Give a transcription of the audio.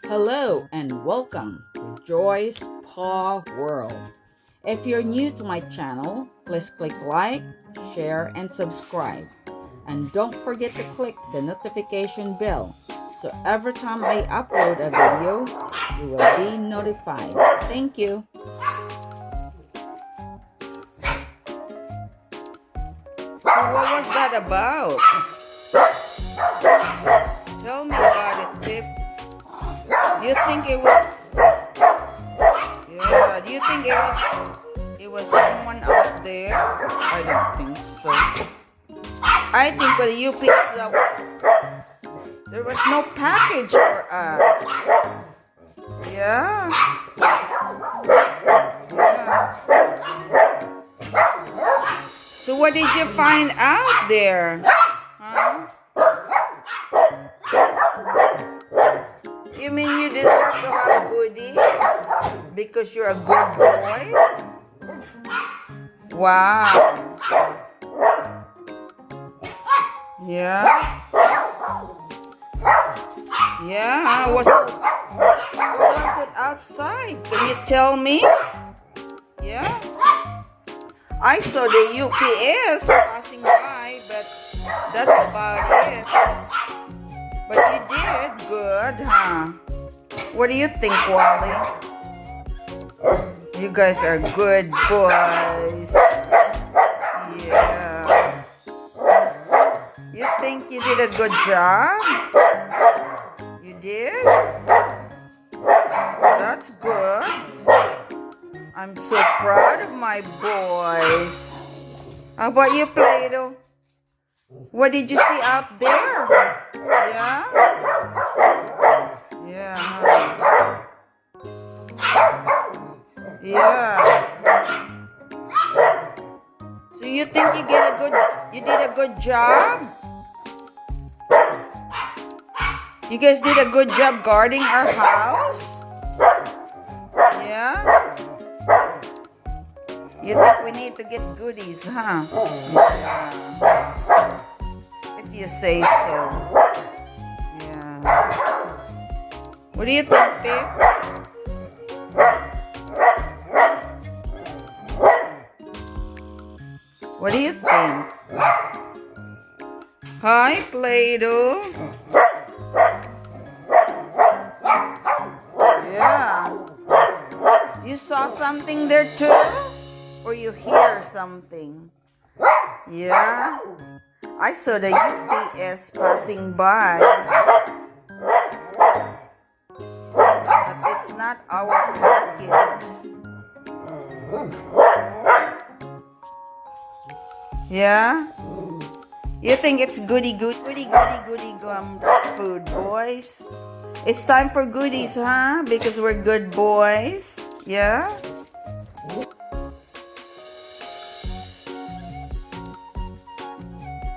Hello and welcome to Joy's Paw World. If you're new to my channel, please click like, share, and subscribe. And don't forget to click the notification bell so every time I upload a video, you will be notified. Thank you. So what was that about? Tell me about it, Pip. Do you think it was? Yeah. Do you think it was someone out there? I don't think so. I think when you picked up, there was no package for us. Yeah. Yeah. So what did you find out there? Huh? You mean you deserve to have goodies because you're a good boy? Wow. Yeah. Yeah. What was it outside? Can you tell me? Yeah. I saw the UPS passing by, but that's about it. But you did good, huh? What do you think, Wally? You guys are good boys. Yeah. You think you did a good job? You did? That's good. I'm so proud of my boys. How about you, Play-Doh? What did you see out there? Yeah? Yeah. Yeah. So you think you did a good job? You guys did a good job guarding our house? Yeah? You think we need to get goodies, huh? Yeah. If you say so. Yeah. What do you think, Pip? What do you think? Hi, Play-Doh. Yeah. You saw something there too? Or you hear something? Yeah. I saw the UPS passing by. But it's not our package. Yeah? You think it's goody gum food, boys? It's time for goodies, huh? Because we're good boys. Yeah?